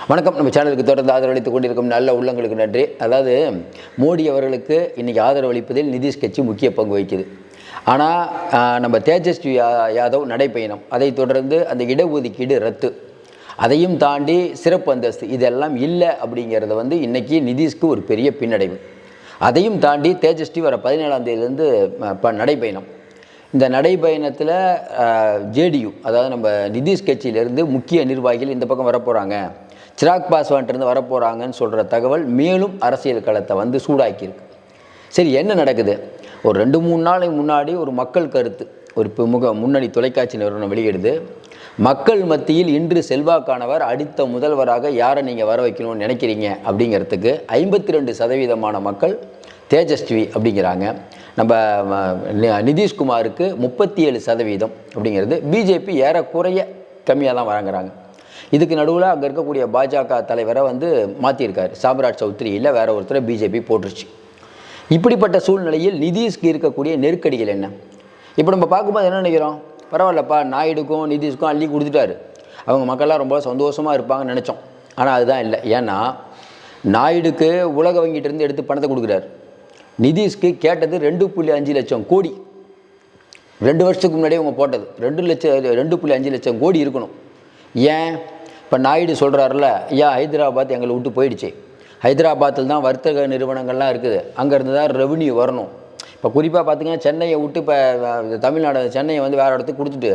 வணக்கம். நம்ம சேனலுக்கு தொடர்ந்து ஆதரவளித்துக் கொண்டிருக்கும் நல்ல உள்ளங்களுக்கு நன்றி. அதாவது மோடி அவர்களுக்கு இன்றைக்கி ஆதரவளிப்பதில் நிதிஷ் கட்சி முக்கிய பங்கு வகிக்குது. ஆனால் நம்ம தேஜஸ்வி யாதவ் நடைப்பயணம், அதை தொடர்ந்து அந்த இடஒதுக்கீடு ரத்து, அதையும் தாண்டி சிறப்பு அந்தஸ்து இதெல்லாம் இல்லை அப்படிங்கிறத இன்றைக்கி நிதிஷ்க்கு ஒரு பெரிய பின்னடைவு. அதையும் தாண்டி தேஜஸ்வி வர 17ஆம் தேதியிலேருந்து நடைப்பயணம். இந்த நடைப்பயணத்தில் ஜேடியு, அதாவது நம்ம நிதிஷ் கட்சியிலேருந்து முக்கிய நிர்வாகிகள் இந்த பக்கம் வரப்போகிறாங்க, சிராக் பாஸ்வான்ட்டு வரப்போகிறாங்கன்னு சொல்கிற தகவல் மேலும் அரசியல் களத்தை சூடாக்கியிருக்கு. சரி, என்ன நடக்குது? ஒரு 2-3 நாளைக்கு முன்னாடி ஒரு மக்கள் கருத்து ஒரு முன்னணி தொலைக்காட்சி நிறுவனம் வெளியிடுது. மக்கள் மத்தியில் இன்று செல்வாக்கானவர் அடுத்த முதல்வராக யாரை நீங்கள் வர வைக்கணும்னு நினைக்கிறீங்க அப்படிங்கிறதுக்கு 52% மக்கள் தேஜஸ்வி அப்படிங்கிறாங்க. நம்ம நிதிஷ்குமாருக்கு 37% அப்படிங்கிறது. பிஜேபி ஏறக்குறைய கம்மியாக தான் வழங்குறாங்க. இதுக்கு நடுவில் அங்கே இருக்கக்கூடிய பாஜக தலைவரை மாற்றியிருக்காரு. சாம்ராஜ் சௌத்ரி இல்லை, வேற ஒருத்தரை பிஜேபி போட்டுருச்சு. இப்படிப்பட்ட சூழ்நிலையில் நிதிஷ்க்கு இருக்கக்கூடிய நெருக்கடிகள் என்ன? இப்போ நம்ம பார்க்கும்போது என்ன நினைக்கிறோம், பரவாயில்லப்பா நாயுடுக்கும் நிதிஷ்க்கும் அள்ளி கொடுத்துட்டாரு, அவங்க மக்கள்லாம் ரொம்ப சந்தோஷமாக இருப்பாங்கன்னு நினச்சோம். ஆனால் அதுதான் இல்லை. ஏன்னா நாயுடுக்கு உலக வங்கிட்டிருந்து எடுத்து பணத்தை கொடுக்குறாரு. நிதிஷ்க்கு கேட்டது 2.5 லட்சம் கோடி. 2 வருஷத்துக்கு முன்னாடியே அவங்க போட்டது 2.5 லட்சம் கோடி இருக்கணும். ஏன்? இப்போ நாயுடு சொல்கிறாருல, ஐயா ஹைதராபாத் எங்களை விட்டு போயிடுச்சு, ஹைதராபாத்தில் தான் வர்த்தக நிறுவனங்கள்லாம் இருக்குது, அங்கேருந்து தான் ரெவன்யூ வரணும். இப்போ குறிப்பாக பார்த்திங்கன்னா சென்னையை விட்டு இப்போ தமிழ்நாடு சென்னையை வேறு இடத்துக்கு கொடுத்துட்டு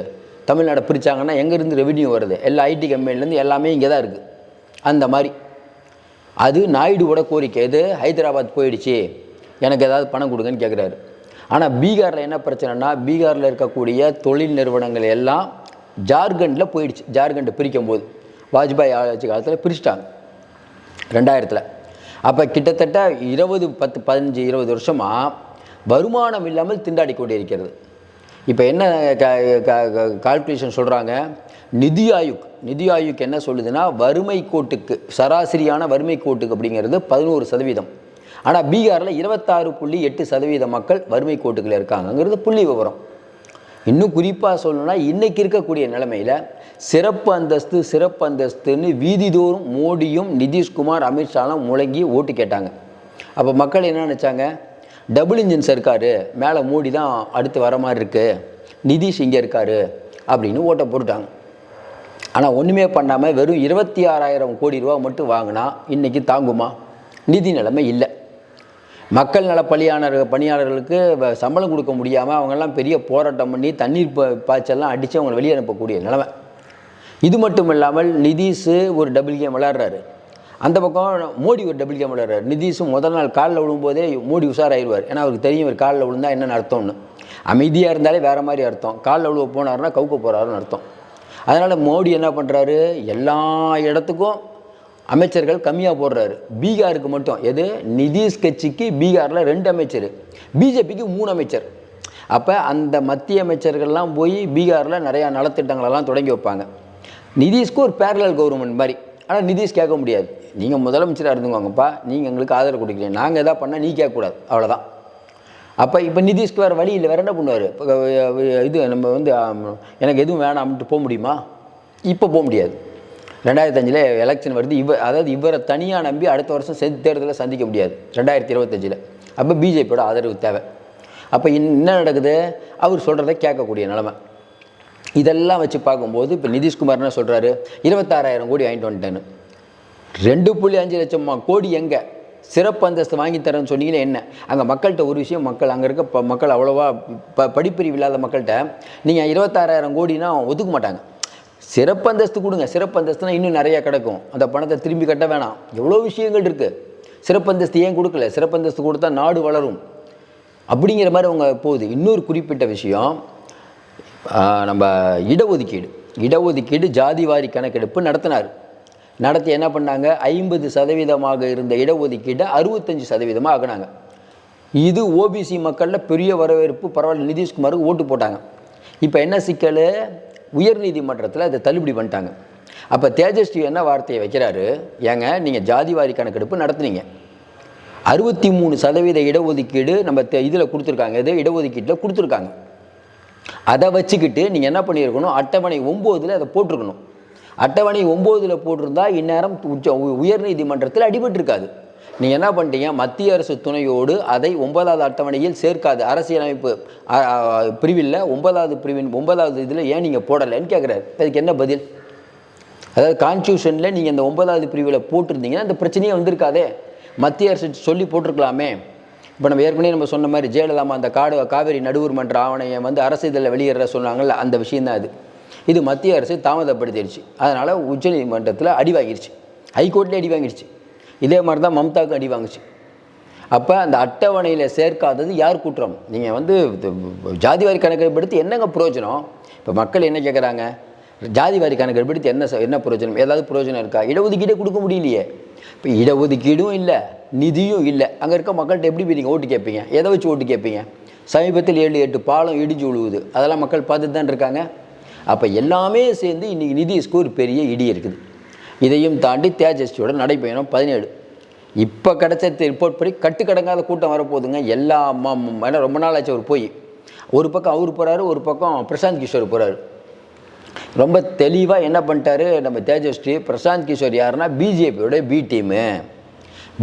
தமிழ்நாடை பிரித்தாங்கன்னா எங்கேருந்து ரெவன்யூ வருது? எல்லா ஐடி கம்பெனிலேருந்து எல்லாமே இங்கே தான் இருக்குது. அந்த மாதிரி அது நாயுடுவோட கோரிக்கை. இது ஹைதராபாத் போயிடுச்சு, எனக்கு ஏதாவது பணம் கொடுங்கன்னு கேட்குறாரு. ஆனால் பீகாரில் என்ன பிரச்சனைனா, பீகாரில் இருக்கக்கூடிய தொழில் நிறுவனங்கள் எல்லாம் ஜார்க்கண்டில் போயிடுச்சு. ஜார்க்கண்டை பிரிக்கும் போது வாஜ்பாய் ஆட்சி காலத்தில் பிரிச்சிட்டாங்க 2000. அப்போ கிட்டத்தட்ட 15-20 வருஷமாக வருமானம் இல்லாமல் திண்டாடி கொண்டு இருக்கிறது. இப்போ என்ன கால்குலேஷன் சொல்கிறாங்க, நிதி ஆயோக் என்ன சொல்லுதுன்னா, வறுமை கோட்டுக்கு சராசரியான வறுமை கோட்டுக்கு அப்படிங்கிறது 11%. ஆனால் பீகாரில் 26.8% மக்கள் வறுமை கோட்டுக்குள்ளே இருக்காங்கங்கிறது புள்ளி விவரம். இன்னும் குறிப்பாக சொல்லணும்னா, இன்றைக்கி இருக்கக்கூடிய நிலைமையில் சிறப்பு அந்தஸ்துன்னு வீதிதோறும் மோடியும் நிதிஷ்குமார் அமித்ஷாலாம் முழங்கி ஓட்டு கேட்டாங்க. அப்போ மக்கள் என்ன நினச்சாங்க, டபுள் இன்ஜின் சர்க்கார், மேலே மோடி தான் அடுத்து வர மாதிரி இருக்குது, நிதிஷ் இங்கே இருக்கார் அப்படின்னு ஓட்டை போட்டுட்டாங்க. ஆனால் ஒன்றுமே பண்ணாமல் வெறும் 26,000 கோடி ரூபா மட்டும் வாங்கினா இன்றைக்கி தாங்குமா? நிதி நிலைமை இல்லை. மக்கள் நல பணியாளர்களுக்கு சம்பளம் கொடுக்க முடியாமல் அவங்கெல்லாம் பெரிய போராட்டம் பண்ணி தண்ணீர் பாய்ச்சல்லாம் அடித்து அவங்களை வெளியே அனுப்பக்கூடிய நிலைமை. இது மட்டும் இல்லாமல் நிதிஷ் ஒரு டபுள் கேம் விளையாடுறாரு, அந்த பக்கம் மோடி ஒரு டபுள் கேம் விளையாடுறாரு. நிதிஷும் முதல் நாள் காலில் விழும்போதே மோடி உஷாராயிடுவார். ஏன்னா அவருக்கு தெரியும் இவர் காலில் விழுந்தா என்னென்னு அர்த்தம்னு. அமைதியாக இருந்தாலே வேறு மாதிரி அர்த்தம், காலில் விழுவ போனார்னா கவுக்க போகிறாருன்னு அர்த்தம். அதனால் மோடி என்ன பண்ணுறாரு, எல்லா இடத்துக்கும் அமைச்சர்கள் கம்மியாக போடுறாரு. பீகாருக்கு மட்டும், எது நிதிஷ் கட்சிக்கு பீகாரில் 2 அமைச்சர், பிஜேபிக்கு 3 அமைச்சர். அப்போ அந்த மத்திய அமைச்சர்கள்லாம் போய் பீகாரில் நிறையா நலத்திட்டங்களெல்லாம் தொடங்கி வைப்பாங்க. நிதிஷ்க்கு ஒரு பேரலல் கவர்மெண்ட் மாதிரி. ஆனால் நிதிஷ் கேட்க முடியாது, நீங்கள் முதலமைச்சராக இருந்துவாங்கப்பா, நீங்கள் எங்களுக்கு ஆதரவு கொடுக்குறீங்க, நாங்கள் எதாவது பண்ணால் நீ கேட்கக்கூடாது, அவ்வளோதான். அப்போ இப்போ நிதிஷ்க்கு வேறு வழி இல்லை, வேறு என்ன பண்ணுவார்? இது நம்ம எனக்கு எதுவும் வேணாம்ட்டு போக முடியுமா? இப்போ போக முடியாது. 2005 எலெக்ஷன் வருது. இவரை தனியாக நம்பி அடுத்த வருஷம் தேர்தலை சந்திக்க முடியாது 2025. அப்போ பிஜேபியோட ஆதரவு தேவை. அப்போ என்ன நடக்குது, அவர் சொல்கிறத கேட்கக்கூடிய நிலைமை. இதெல்லாம் வச்சு பார்க்கும்போது இப்போ நிதிஷ்குமார் என்ன சொல்கிறாரு, 26,000 கோடி வாங்கிட்டு வந்துட்டேன்னு. 2.5 லட்சம் கோடி எங்கே? சிறப்பு அந்தஸ்து வாங்கி தரேன்னு சொன்னீங்கன்னா என்ன? அங்கே மக்கள்கிட்ட ஒரு விஷயம், அங்கே இருக்க மக்கள் அவ்வளோவா படிப்பறிவு இல்லாத மக்கள்கிட்ட நீங்கள் 26,000 கோடினா ஒதுக்க மாட்டாங்க. சிறப்பு அந்தஸ்து கொடுங்க, சிறப்பு அந்தஸ்துனா இன்னும் நிறையா கிடைக்கும், அந்த பணத்தை திரும்பி கட்ட வேணாம், எவ்வளோ விஷயங்கள் இருக்குது. சிறப்பு அந்தஸ்து ஏன் கொடுக்கல? சிறப்பு அந்தஸ்து கொடுத்தா நாடு வளரும் அப்படிங்கிற மாதிரி அவங்க போகுது. இன்னொரு குறிப்பிட்ட விஷயம், நம்ம இடஒதுக்கீடு ஜாதிவாரி கணக்கெடுப்பு நடத்தி என்ன பண்ணாங்க, 50% இருந்த இடஒதுக்கீடை 65% ஆகினாங்க. இது ஓபிசி மக்களில் பெரிய வரவேற்பு, பரவாயில்ல, நிதிஷ்குமாருக்கு ஓட்டு போட்டாங்க. இப்போ என்ன சிக்கல், உயர்நீதிமன்றத்தில் அதை தள்ளுபடி பண்ணிட்டாங்க. அப்போ தேஜஸ்வி என்ன வார்த்தையை வைக்கிறாரு, ஏங்க நீங்கள் ஜாதிவாரி கணக்கெடுப்பு நடத்துனீங்க, 63% இடஒதுக்கீடு நம்ம இதில் கொடுத்துருக்காங்க, இது இடஒதுக்கீட்டில் கொடுத்துருக்காங்க, அதை வச்சுக்கிட்டு நீங்கள் என்ன பண்ணியிருக்கணும், அட்டவணை 9 அதை போட்டிருக்கணும். அட்டவணை 9ல் போட்டிருந்தா இந்நேரம் உயர்நீதிமன்றத்தில் அடிபட்டிருக்காது. நீங்கள் என்ன பண்ணிட்டீங்க, மத்திய அரசு துணையோடு அதை 9வது அட்டவணையில் சேர்க்காது. அரசியலமைப்பு பிரிவில் 9வது பிரிவின் 9வது இதில் ஏன் நீங்கள் போடலைன்னு கேட்குறாரு. அதுக்கு என்ன பதில்? அதாவது கான்ஸ்டியூஷனில் நீங்கள் இந்த 9வது பிரிவில் போட்டிருந்தீங்கன்னா அந்த பிரச்சனையே வந்திருக்காதே. மத்திய அரசு சொல்லி போட்டிருக்கலாமே. இப்போ நம்ம ஏற்கனவே சொன்ன மாதிரி ஜெயலலிதா அந்த காவேரி நடுவர் மன்ற ஆவணையை அரசு இதில் வெளியிடுற சொன்னாங்கல்ல, அந்த விஷயந்தான் அது. இது மத்திய அரசு தாமதப்படுத்திடுச்சு. அதனால் உச்சநீதிமன்றத்தில் அடி வாங்கிடுச்சு, ஹைகோர்ட்லேயே அடி வாங்கிடுச்சு. இதே மாதிரி தான் மம்தாவுக்கும் அடி வாங்கிச்சு. அப்போ அந்த அட்டவணையில் சேர்க்காதது யார் குற்றம்? நீங்கள் ஜாதிவாரி கணக்கெடுப்படுத்தி என்னங்க பிரயோஜனம்? இப்போ மக்கள் என்ன கேட்குறாங்க, ஜாதிவாரி கணக்கெடுப்படுத்தி என்ன பிரயோஜனம்? ஏதாவது பிரயோஜனம் இருக்கா? இடஒதுக்கீடே கொடுக்க முடியலையே. இப்போ இடஒதுக்கீடும் இல்லை, நிதியும் இல்லை. அங்கே இருக்க மக்கள்கிட்ட எப்படி போய் நீங்கள் ஓட்டு கேட்பீங்க? எதை வச்சு ஓட்டு கேட்பீங்க? சமீபத்தில் 7-8 பாலம் இடிஞ்சு விழுவுது, அதெல்லாம் மக்கள் பார்த்துட்டு தான் இருக்காங்க. அப்போ எல்லாமே சேர்ந்து இன்றைக்கி நிதிஷ்க்கு ஒரு பெரிய இடி இருக்குது. இதையும் தாண்டி தேஜஸ்வியோட நடைப்பயணம் 17. இப்போ கிடச்ச ரிப்போர்ட் படி கட்டுக்கடங்காத கூட்டம் வரப்போகுதுங்க. எல்லா ரொம்ப நாள் ஆச்சு அவர் போய். ஒரு பக்கம் அவர் போகிறாரு, ஒரு பக்கம் பிரசாந்த் கிஷோர் போகிறாரு. ரொம்ப தெளிவாக என்ன பண்ணிட்டாரு நம்ம தேஜஸ்வி, பிரசாந்த் கிஷோர் யாருன்னா பிஜேபியோட பி டீமு.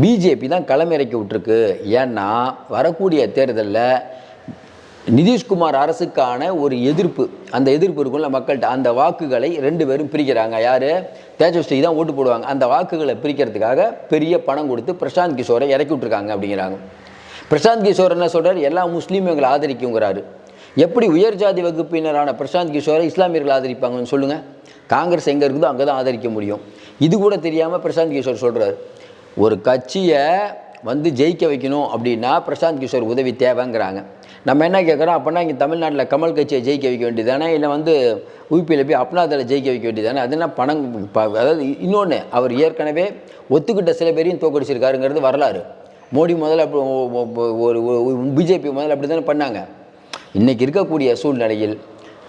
பிஜேபி தான் களமிறக்கி விட்டுருக்கு. ஏன்னா வரக்கூடிய தேர்தலில் நிதிஷ்குமார் அரசுக்கான ஒரு எதிர்ப்பு, அந்த எதிர்ப்பு இருக்குள்ள மக்கள்கிட்ட, அந்த வாக்குகளை 2 பேரும் பிரிக்கிறாங்க. யார்? தேஜஸ்வி தான் ஓட்டு போடுவாங்க. அந்த வாக்குகளை பிரிக்கிறதுக்காக பெரிய பணம் கொடுத்து பிரசாந்த் கிஷோரை இறக்கி விட்ருக்காங்க அப்படிங்கிறாங்க. பிரசாந்த் கிஷோர் என்ன சொல்கிறார்? எல்லா முஸ்லீமும் எங்களை ஆதரிக்குங்கிறாரு. எப்படி உயர் ஜாதி வகுப்பினரான பிரசாந்த் கிஷோரை இஸ்லாமியர்கள் ஆதரிப்பாங்கன்னு சொல்லுங்கள்? காங்கிரஸ் எங்கே இருக்குதோ அங்கே தான் ஆதரிக்க முடியும். இது கூட தெரியாமல் பிரசாந்த் கிஷோர் சொல்கிறார், ஒரு கட்சியை ஜெயிக்க வைக்கணும் அப்படின்னா பிரசாந்த் கிஷோர் உதவி தேவைங்கிறாங்க. நம்ம என்ன கேட்குறோம், அப்படின்னா இங்கே தமிழ்நாட்டில் கமல் கட்சியை ஜெயிக்க வைக்க வேண்டியதானே, இல்லை யூபியில் போய் அப்னாதலை ஜெயிக்க வைக்க வேண்டியதானே? அது என்ன பணம்? அதாவது இன்னொன்று, அவர் ஏற்கனவே ஒத்துக்கிட்ட சில பேரையும் தோக்கடிச்சிருக்காருங்கிறது வரலாறு. மோடி முதல்ல ஒரு பிஜேபி முதல்ல அப்படி தானே பண்ணாங்க. இன்றைக்கி இருக்கக்கூடிய சூழ்நிலையில்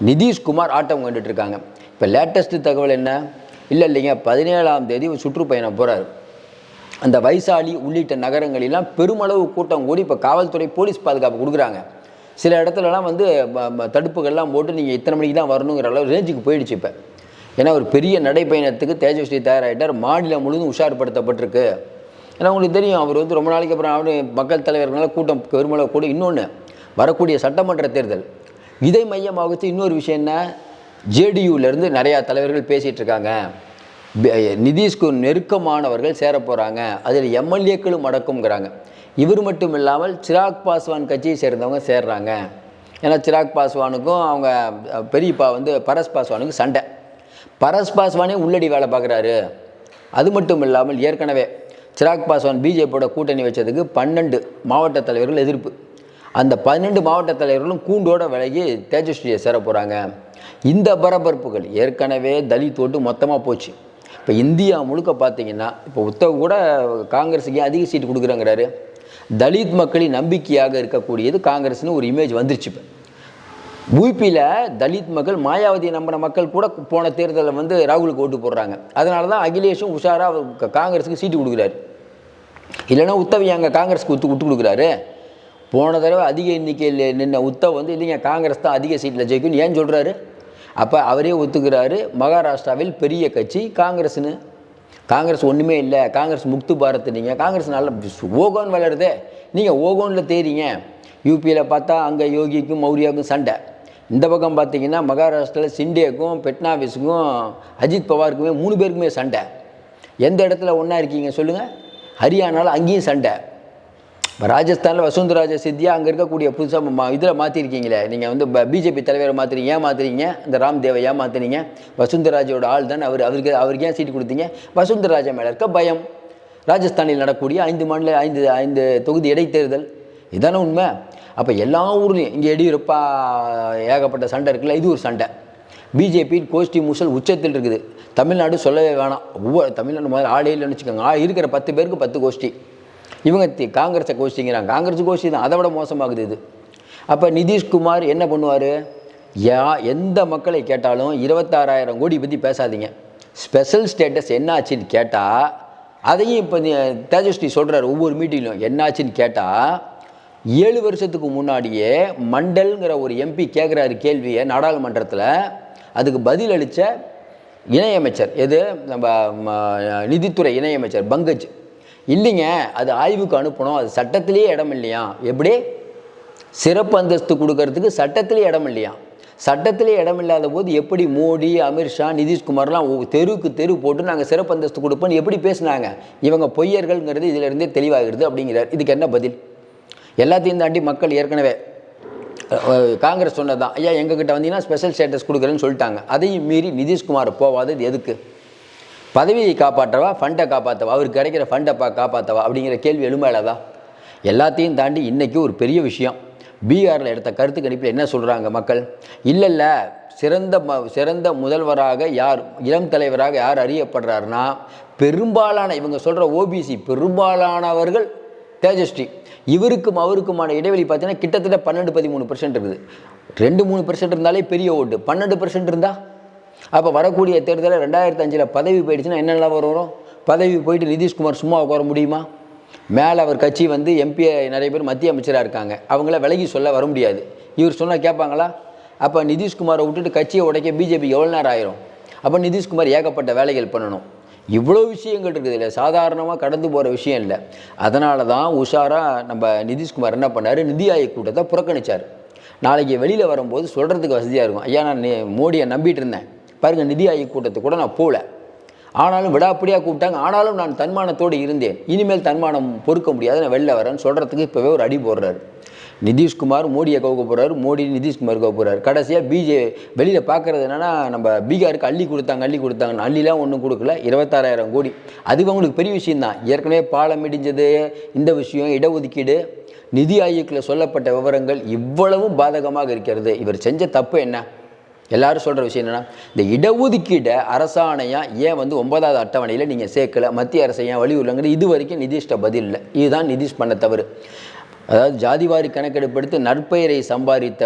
நிதிஷ்குமார் ஆட்டம் கண்டுட்டு இருக்காங்க. இப்போ லேட்டஸ்ட்டு தகவல் என்ன? இல்லைங்க 17ஆம் தேதி சுற்றுப்பயணம் போகிறார். அந்த வைசாலி உள்ளிட்ட நகரங்களெல்லாம் பெருமளவு கூட்டம் கூடி இப்போ காவல்துறை போலீஸ் பாதுகாப்பு கொடுக்குறாங்க. சில இடத்துலலாம் தடுப்புகள்லாம் போட்டு நீங்கள் இத்தனை மணிக்கு தான் வரணுங்கிற அளவு ரேஞ்சுக்கு போயிடுச்சு. இப்போ ஏன்னா ஒரு பெரிய நடைப்பயணத்துக்கு தேஜஸ்வி தயாராகிட்டார். மாநிலம் முழுவதும் உஷார்படுத்தப்பட்டிருக்கு. ஏன்னா உங்களுக்கு தெரியும், அவர் ரொம்ப நாளைக்கு அப்புறம் அவர் மக்கள் தலைவர்களால் கூட்டம் பெருமளவு கூட. இன்னொன்று, வரக்கூடிய சட்டமன்ற தேர்தல் இதை மையமாக வச்சு இன்னொரு விஷயம் என்ன, ஜேடியூலேருந்து நிறையா தலைவர்கள் பேசிகிட்டு இருக்காங்க. நிதிஷ்க்கு நெருக்கமானவர்கள் சேர போகிறாங்க, அதில் எம்எல்ஏக்களும் அடக்கும்ங்கிறாங்க. இவர் மட்டும் இல்லாமல் சிராக் பாஸ்வான் கட்சியை சேர்ந்தவங்க சேர்றாங்க. ஏன்னா சிராக் பாஸ்வானுக்கும் அவங்க பெரியப்பா பரஸ் பாஸ்வானுக்கும் சண்டை. பரஸ் பாஸ்வானே உள்ளடி வேலை பார்க்குறாரு. அது மட்டும் இல்லாமல் ஏற்கனவே சிராக் பாஸ்வான் பிஜேபியோட கூட்டணி வச்சதுக்கு 12 மாவட்ட தலைவர்கள் எதிர்ப்பு. அந்த 12 மாவட்ட தலைவர்களும் கூண்டோட விலகி தேஜஸ்வியை சேர போகிறாங்க. இந்த பரபரப்புகள் ஏற்கனவே தலித் ஓட்டு மொத்தமாக போச்சு. இப்போ இந்தியா முழுக்க பார்த்தீங்கன்னா, இப்போ உத்தவ் கூட காங்கிரஸுக்கு அதிக சீட்டு கொடுக்குறாங்கிறாரு. தலித் மக்களின் நம்பிக்கையாக இருக்கக்கூடியது காங்கிரஸ்னு ஒரு இமேஜ் வந்துருச்சு. இப்போ யூபியில் தலித் மக்கள், மாயாவதி நம்பின மக்கள் கூட போன தேர்தலில் ராகுலுக்கு ஓட்டு போடுறாங்க. அதனால தான் அகிலேஷும் உஷாராக காங்கிரஸுக்கு சீட்டு கொடுக்குறாரு. இல்லைன்னா உத்தவ் அங்கே காங்கிரஸுக்கு விட்டு கொடுக்குறாரு. போன தடவை அதிக எண்ணிக்கையில் நின்ன உத்தவ் இல்லைங்க காங்கிரஸ் தான் அதிக சீட்டில் ஜெயிக்கும்னு ஏன் சொல்கிறாரு? அப்போ அவரே ஒத்துக்கிறாரு, மகாராஷ்டிராவில் பெரிய கட்சி காங்கிரஸ்னு. காங்கிரஸ் ஒன்றுமே இல்லை, காங்கிரஸ் முக்து பாரத். நீங்கள் காங்கிரஸ் நல்ல ஓகோன்னு வளருதே, நீங்கள் ஓகோனில் தேறீங்க. யூபியில் பார்த்தா அங்கே யோகிக்கும் மௌரியாவுக்கும் சண்டை. இந்த பக்கம் பார்த்தீங்கன்னா மகாராஷ்டிராவில் சிண்டேக்கும் ஃபட்னாவிஸுக்கும் அஜித் பவாருக்குமே 3 பேருக்குமே சண்டை. எந்த இடத்துல ஒன்றா இருக்கீங்க சொல்லுங்கள்? ஹரியானாவில் அங்கேயும் சண்டை. ராஜஸ்தானில் வசுந்தராஜ சித்தியா அங்கே இருக்கக்கூடிய புதுசாக இதில் மாற்றிருக்கீங்களே, நீங்கள் பிஜேபி தலைவரை மாற்றுறீங்க, ஏமாத்துறீங்க. இந்த ராம்தேவை ஏமாத்துனீங்க. வசுந்தராஜோட ஆள் தான் அவருக்கு ஏன் சீட்டு கொடுத்தீங்க? வசுந்தராஜா மேலே இருக்க பயம். ராஜஸ்தானில் நடக்கக்கூடிய 5 தொகுதி இடைத்தேர்தல் இதானே உண்மை. அப்போ எல்லா ஊர்லேயும் இங்கே எடியூரப்பா ஏகப்பட்ட சண்டை இருக்குல்ல, இது ஒரு சண்டை. பிஜேபி கோஷ்டி மூசல் உச்சத்தில் இருக்குது. தமிழ்நாடு சொல்லவே வேணாம். தமிழ்நாடு முதல்ல ஆளே இல்லைன்னு வச்சுக்கோங்க. இருக்கிற 10 பேருக்கு 10 கோஷ்டி. இவங்க காங்கிரஸை கோஷ்டிங்கிறாங்க. காங்கிரஸ் கோஷ்டி தான், அதை விட மோசமாகுது இது. அப்போ நிதிஷ்குமார் என்ன பண்ணுவார்? எந்த மக்களை கேட்டாலும் 26,000 கோடி பற்றி பேசாதீங்க, ஸ்பெஷல் ஸ்டேட்டஸ் என்னாச்சுன்னு கேட்டால் அதையும் இப்போ தேஜஸ்வி சொல்கிறார் ஒவ்வொரு மீட்டிங்லையும். என்னாச்சுன்னு கேட்டால் 7 வருஷத்துக்கு முன்னாடியே மண்டல்ங்கிற ஒரு எம்பி கேட்குறாரு கேள்வியை நாடாளுமன்றத்தில். அதுக்கு பதில் அளித்த இணையமைச்சர் எது நம்ம நிதித்துறை இணையமைச்சர் பங்கஜ் இல்லைங்க, அது ஆய்வுக்கு அனுப்பணும், அது சட்டத்திலேயே இடம் இல்லையா. எப்படி சிறப்பு அந்தஸ்து கொடுக்கறதுக்கு சட்டத்திலே இடம் இல்லையா. சட்டத்திலே இடம் இல்லாத போது எப்படி மோடி, அமித்ஷா, நிதிஷ்குமார்லாம் தெரு போட்டு நாங்கள் சிறப்பு அந்தஸ்து கொடுப்போன்னு எப்படி பேசுனாங்க. இவங்க பொய்யர்கள்ங்கிறது இதிலிருந்தே தெளிவாகிறது அப்படிங்கிறார். இதுக்கு என்ன பதில்? எல்லாத்தையும் தாண்டி மக்கள் ஏற்கனவே காங்கிரஸ் சொன்னதான், ஐயா எங்ககிட்ட வந்தீங்கன்னா ஸ்பெஷல் ஸ்டேட்டஸ் கொடுக்குறேன்னு சொல்லிட்டாங்க. அதையும் மீறி நிதிஷ்குமார் போவாதது எதுக்கு? பதவியை காப்பாற்றவா, ஃபண்டை காப்பாற்றவா, அவருக்கு கிடைக்கிற ஃபண்டை காப்பாற்றவா அப்படிங்கிற கேள்வி எழும்பாலதா. எல்லாத்தையும் தாண்டி இன்றைக்கி ஒரு பெரிய விஷயம், பீகாரில் எடுத்த கருத்து கணிப்பில் என்ன சொல்கிறாங்க மக்கள்? இல்லை சிறந்த முதல்வராக யார், இளம் தலைவராக யார் அறியப்படுறாருன்னா பெரும்பாலான இவங்க சொல்கிற ஓபிசி பெரும்பாலானவர்கள் தேஜஸ்வி. இவருக்கும் அவருக்குமான இடைவெளி பார்த்தீங்கன்னா கிட்டத்தட்ட 12-13% இருக்குது. 2-3% இருந்தாலே பெரிய ஓட்டு, 12% இருந்தால் அப்போ வரக்கூடிய தேர்தலில் 2005 பதவி போயிடுச்சுன்னா என்னெல்லாம் வரும்? பதவி போயிட்டு நிதிஷ்குமார் சும்மா உட்கார முடியுமா? மேலே அவர் கட்சி எம்பி நிறைய பேர் மத்திய அமைச்சராக இருக்காங்க, அவங்கள விலகி சொல்ல வர முடியாது. இவர் சொன்னால் கேட்பாங்களா? அப்போ நிதிஷ்குமாரை விட்டுட்டு கட்சியை உடைக்க பிஜேபி எவ்வளோ நேரம் ஆயிரும்? அப்போ நிதிஷ்குமார் ஏகப்பட்ட வேலைகள் பண்ணணும். இவ்வளோ விஷயங்கள் இருக்குது, இல்லை சாதாரணமாக கடந்து போகிற விஷயம் இல்லை. அதனால தான் உஷாராக நம்ம நிதிஷ்குமார் என்ன பண்ணார், நிதி ஆயோக் கூட்டத்தை புறக்கணித்தார். நாளைக்கு வெளியில் வரும்போது சொல்கிறதுக்கு வசதியாக இருக்கும், ஐயா நான் மோடியை நம்பிட்டு இருந்தேன் பாருங்கள், நிதி ஆயோக் கூட்டத்துக்கு கூட நான் போகல, ஆனாலும் விடாப்படியாக கூப்பிட்டாங்க, ஆனாலும் நான் தன்மானத்தோடு இருந்தேன், இனிமேல் தன்மானம் பொறுக்க முடியாது, நான் வெளில வரேன்னு சொல்கிறதுக்கு இப்போவே ஒரு அடி போடுறாரு. நிதிஷ்குமார் மோடியை கவுக்க போகிறாரு, மோடி நிதிஷ்குமார் கவுக்க போகிறாரு. கடைசியாக வெளியில் பார்க்குறது என்னென்னா, நம்ம பீகாருக்கு அள்ளி கொடுத்தாங்கன்னு அள்ளிலாம் ஒன்றும் கொடுக்கல, 26,000 கோடி. அது அவங்களுக்கு பெரிய விஷயந்தான். ஏற்கனவே பாலம் இடிஞ்சது, இந்த விஷயம், இடஒதுக்கீடு, நிதி ஆயோக்கில் சொல்லப்பட்ட விவரங்கள் இவ்வளவும் பாதகமாக இருக்கிறது. இவர் செஞ்ச தப்பு என்ன? எல்லாரும் சொல்கிற விஷயம் என்னென்னா, இந்த இடஒதுக்கீடை அரசாணையாக ஏன் 9வது அட்டவணையில் நீங்கள் சேர்க்கலை, மத்திய அரசை ஏன் வலியுறுங்கிறது இது வரைக்கும் நிதிஷ்ட பதில் இல்லை. இதுதான் நிதிஷ் பண்ண தவறு. அதாவது ஜாதிவாரி கணக்கெடுப்பெடுத்து நற்பெயரை சம்பாதித்த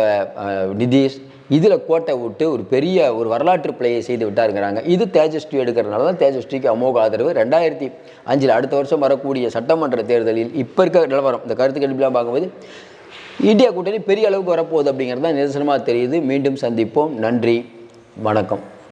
நிதிஷ் இதில் கோட்டை விட்டு ஒரு பெரிய வரலாற்று பிழையை செய்து விட்டாருங்கிறாங்க. இது தேஜஸ்வி எடுக்கிறதுனால தான் தேஜஸ்விக்கு அமோக ஆதரவு. 2005 அடுத்த வருஷம் வரக்கூடிய சட்டமன்ற தேர்தலில் இப்போ இருக்க நிலவரம், இந்த கருத்து கணிப்பெலாம் பார்க்கும்போது இந்தியா கூட்டணி பெரிய அளவுக்கு வரப்போகுது அப்படிங்கிறது தான் நிதர்சனமாக தெரியுது. மீண்டும் சந்திப்போம். நன்றி, வணக்கம்.